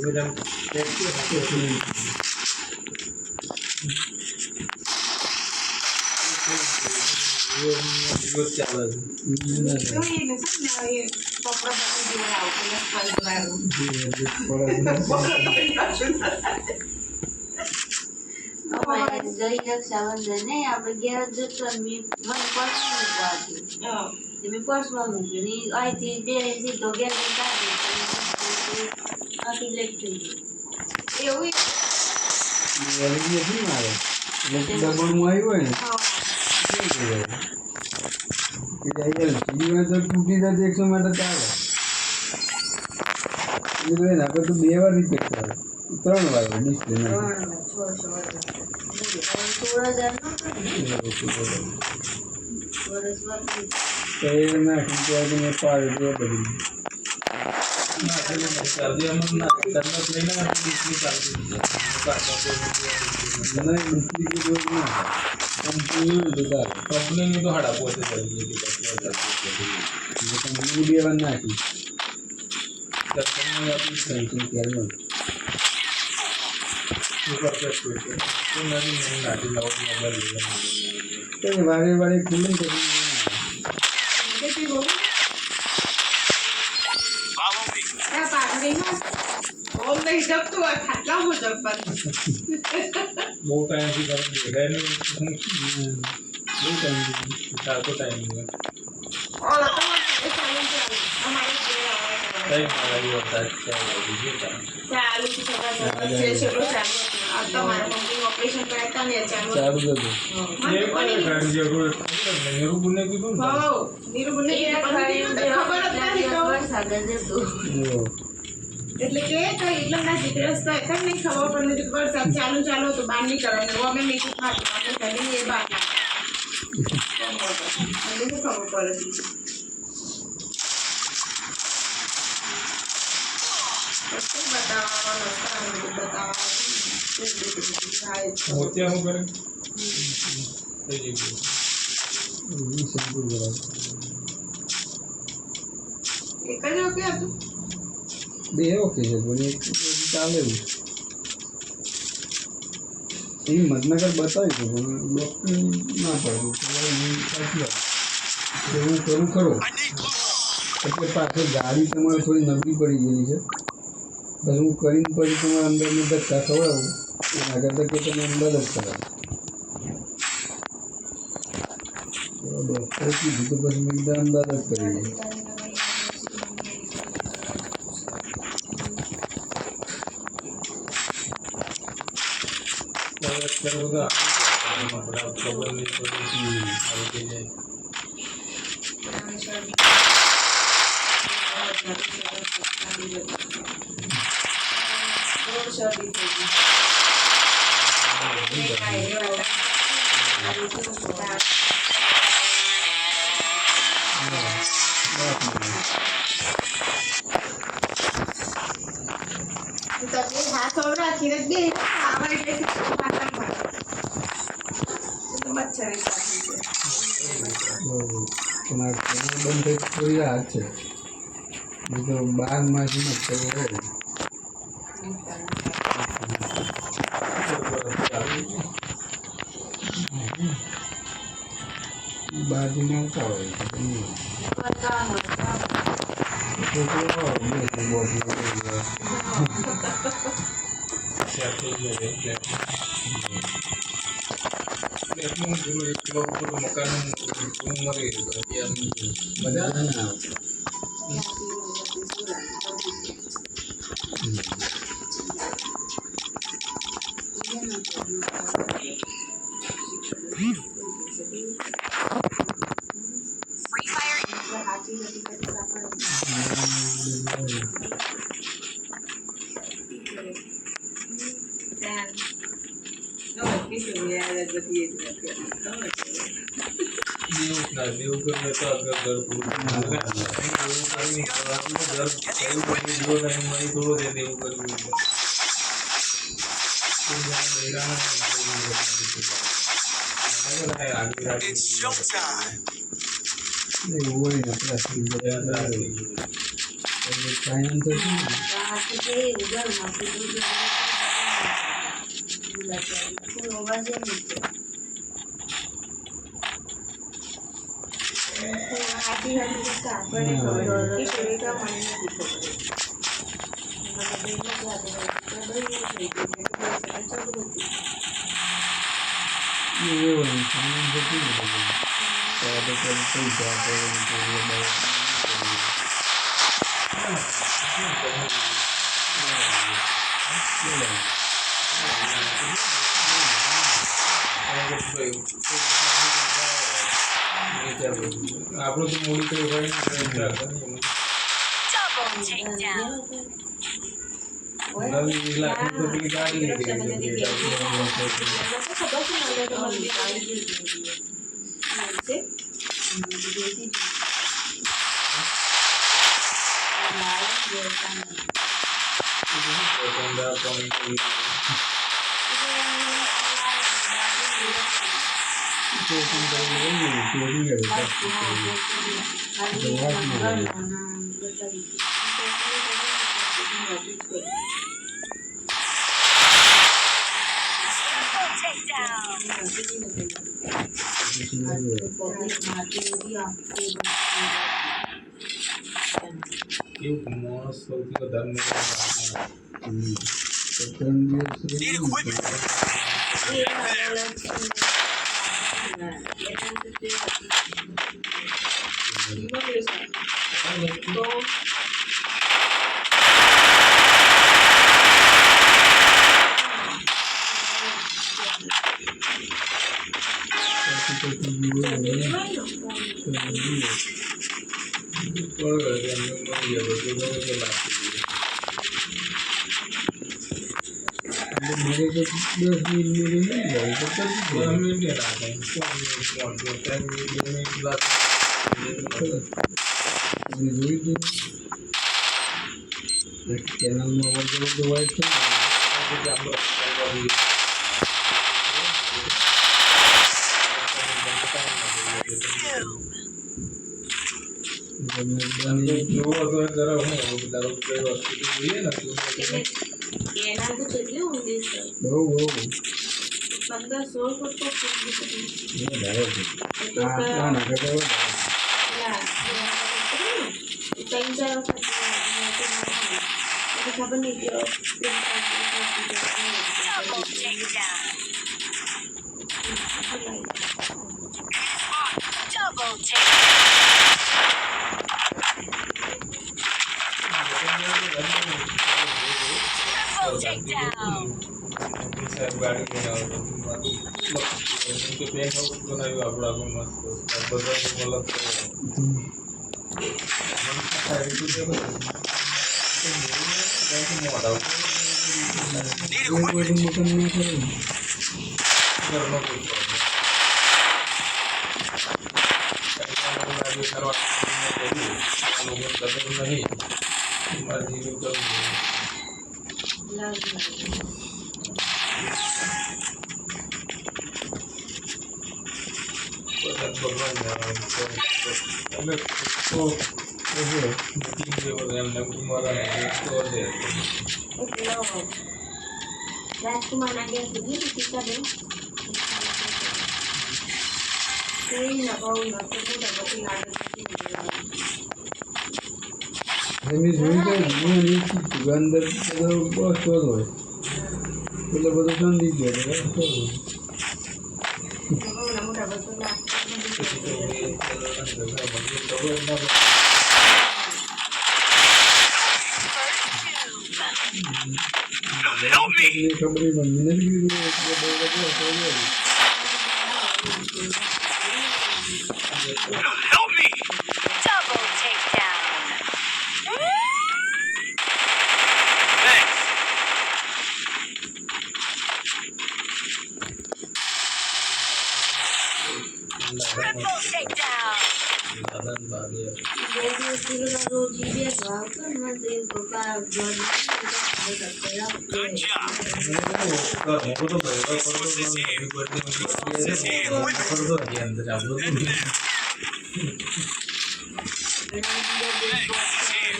Madam ये चावल तो ये ना सब ना ये कपड़ा बदल दिया आओ प्लस અમારે જઈ રક્ષાબંધન ને આપણે ઘેર જ જતો ને મને પર્સ મૂકવાથી મેં પર્સમાં મૂક્યું ને અહીંથી બે સીધો ઘેર કાઢી આથી લેટ થઈ ગયું એવું વળી શું મારે દબણમાં આવ્યું હોય ને તો તૂટી જાય 100 માટે ચાલે આપણે તો 2 વાર રિપેર કરે 3 વાર ડિસ્પ્લે નાખી પાડે બધું कंपनी तो हड़ा पोते चलिए कंपनी भी बन नाखी वारे वारे कूलिंग बहुत टाइम से कर दिया नहीं बहुत टाइम तो टाइम नहीं और हमारे टाइम आ रही होता है चालू की चालू आता हमारा मम्मी ऑपरेशन कराता नहीं चालू कर दो ये कर दिया कोई नीरू बुने की तो हां नीरू बुने की खबर નથી તો સાગર દે તો એટલે કે તો એટલા દીકરા તો એક નહીં ખબર પડને કે વરસાદ ચાલુ ચાલુ તો બહાર નહીં કરવાનું અમે મેકઅપ માટે આપણે કરી એ બહાર ના મને તો ખબર પડે मोतिया हूं करे એક જ ઓકે હતું બે ઓકે છે પણ એક ચાલે એ મધનગર બતાવ્યું હતું પણ ડૉક્ટર ના પાડ્યું હું કરું ખરો એટલે પાછળ ગાડી તમારે થોડી નબળી પડી ગયેલી છે બસ હું કરીને પછી તમારે અંદરની ધક્કા ખવડાવું એના કરતાં કે તમે અંદર જ કરાવો ડૉક્ટરે કીધું તો પછી મેં એકદમ અંદાજ જ કરી દઈએ खबर नहीं पड़ी हाथ और રાખીને બે આવા એટલે મચ્છર બંધ થઈ થોડી રાહત છે તો 12 માસી મચ્છર હોય બાજુમાં આવતા હોય मकान બધા ના देव कर तो अगर घर थोड़ो दे देव कर It's showtime. એવું હોય ને પ્લાસ્ટિક બધા ફાઇનાન્સ હતું ને આથી તે ઘરમાંથી દૂધ ફૂલ અવાજ નહીં હાથી હાથી કાપડે ખબર કે સુરેખા મને નથી એવું નહીં ફાઇનાન્સ હતું ને બધું તો આ તો પૈસા આપણું તો મૂડી તો હોય નવી લાખ તો પેલી ગાડી લીધી કેવું માણસ સૌથી વધારે કેનાલમાં અવર જવર તો હોય છે એના તો કેટલી ઊંડી છે બહુ 15-16 ફૂટ તો ખબર નહીં રાજકુમાર ના ગયા સુધી ટીકા દે કોઈ ના બહુ નથી બધી લાગે એમની જોઈ તો અંદર બધો બસ હોય એટલે બધું ઠંડી ગયો મોટા બધું ખબર મને નથી Help me! Double takedown. Thanks. Triple takedown. Good job.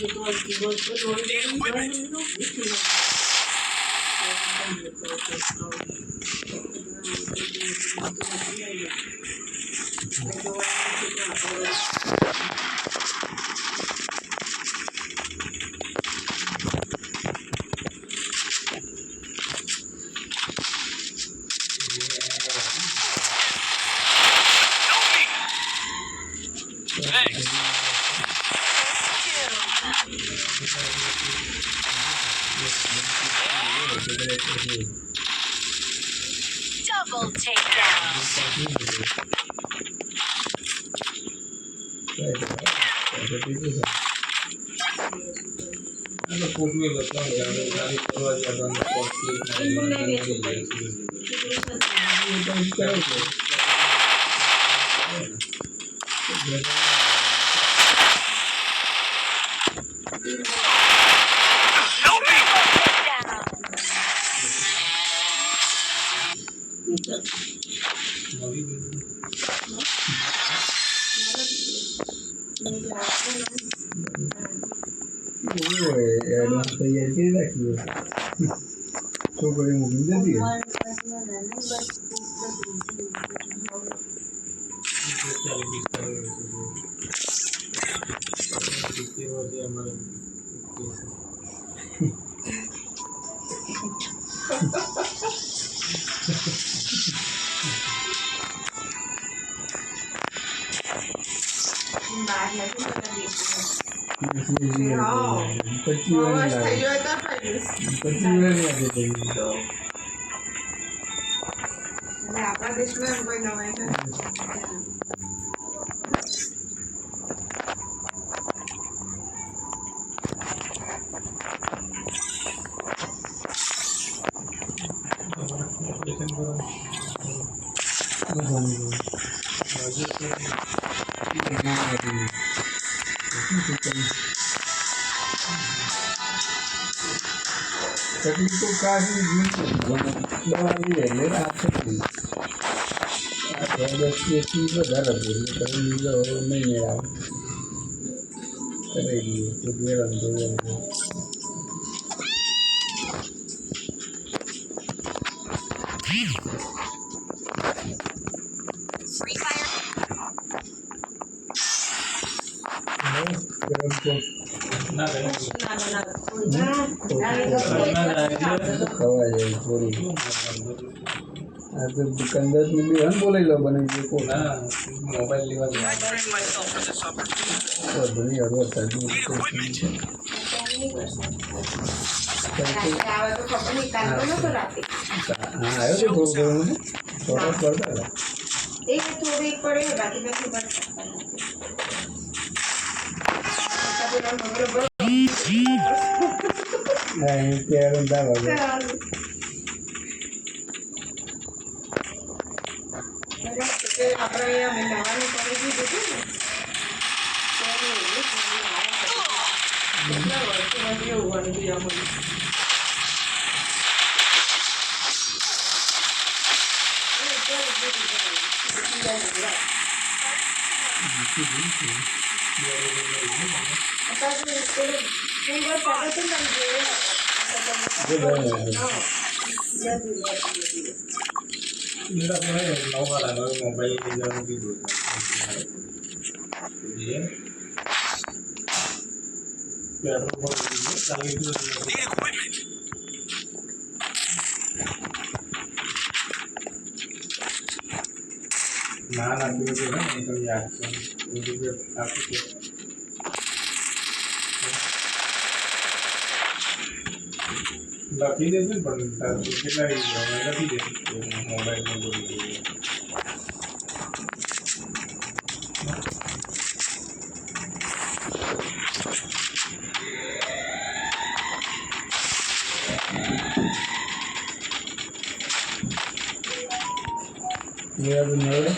બધું તોડતી બોલતો દોડી Thanks. Double takedown. અને કોટવી લખવા જાય ગાડી કરવા જાય તો Help me! Down. તૈયાર કરી રાખી છોકરી મૂકી જતી રહે. બહાર નથી બધા દેખવું. પછી હા. પછી વાર બસ થઈ લાગે ગયો તો ફરીશ. પછી વાર લાગે પછી. તો અને આપણા દેશમાં એમ કોઈ નવાઈ નથી. તકલીફ તો કાઢી દવા લઈએ એટલે આ થતી આ 10 કેસથી વધારે હતું એટલે તમે લીધો હવે નહીં મેળાવે કરાવી દઈએ તો મેળાવે જોઈએ Free Fire. ગરમ તો ના રહે ખવાય જાય થોડી આ તો દુકાનદારને બી હન બોલાવી લો બને જે કોઈ ના મોબાઈલ લેવા જાય ઘણી હળવદ સાચું રાત્રે આવે તો ખબર નહીં કાલ તો નતો રાતે. હા આવ્યો છે થોડું ઘણું થોડા પડતા હતા એ થોડીક પડે બાકી નથી પડતા. પેલો નવરો બહુ હા એ ત્યારે દા વાગે ચાલુ. આપણે અમે નવાનું કરી દીધું હતું ને કેટલા વર્ષોમાંથી એવું બની ગયું અમને. મેરા પર નવા લાગે મોબાઈલ લેવાનું કીધું એ પેટ્રોલ પર ચાલી ના ના બીજું ને તમે યાદ છે બીજું આપી લખી દેજો પણ કેટલા લખી દેજો મોબાઈલમાં બોલી દઈએ મેરા તો નવડા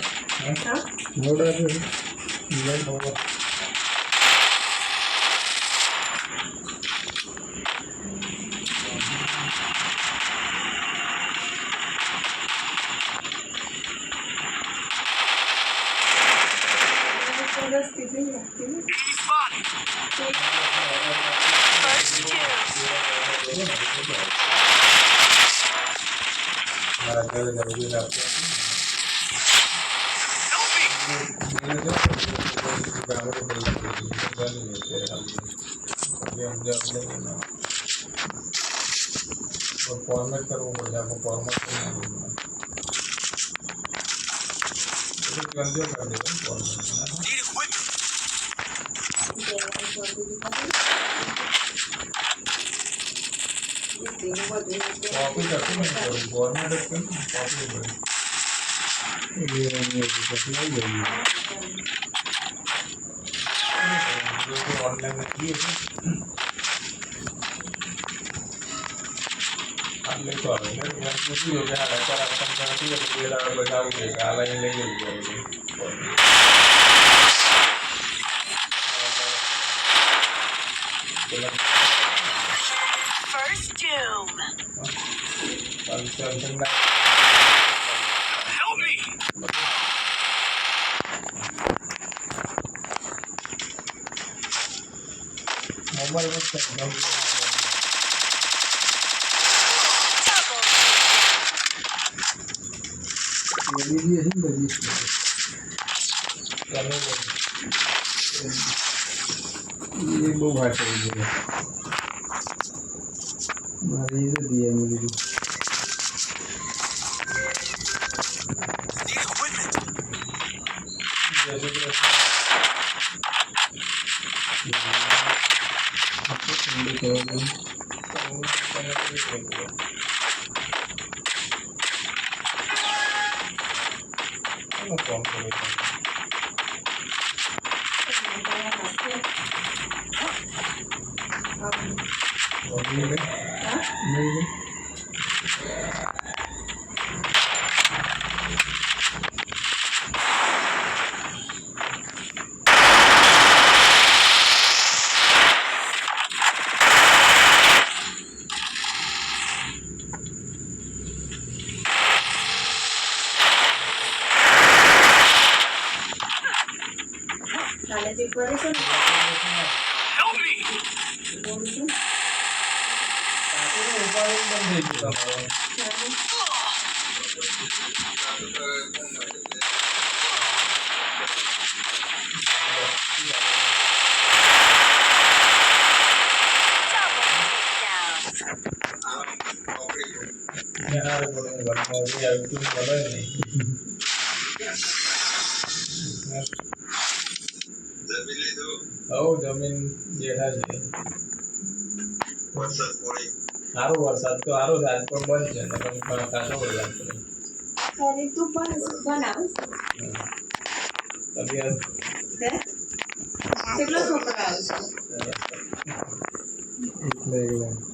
નવડા છે Enemy spotted. મારા ઘરે જવું રાખવું ફોર્મેટ કરવું પડે આપણે ફોર્મેટ કરી કોપી કરતું નહીં કરવું ફોર્મેટ જ કરવું કોપી પડે ઓનલાઈન કીએ એટલે તો હવે મેં પૂછ્યું કે આ રેકોર્ડ આપતા નથી પેલા બતાવું છે કે આ લઈને લઈ જવું પડે First doom. Help me. Mobile Double. LED હશે ને બધી એ બહુ ભાર કરી ગયો મારે એ નથી એમ લીધું ફોન કરી કાલે જે કરે છે ને Help me. બોલું છું ઉપાડી બંધ થઈ ગયું તમારો જમીન જેઠા છે સારો વરસાદ તો સારો છે આજ પણ બંધ છે પણ કાચો વરસાદ પડે તારી તું પણ બનાવ તબિયત કેટલો છોકરા આવે છે એટલે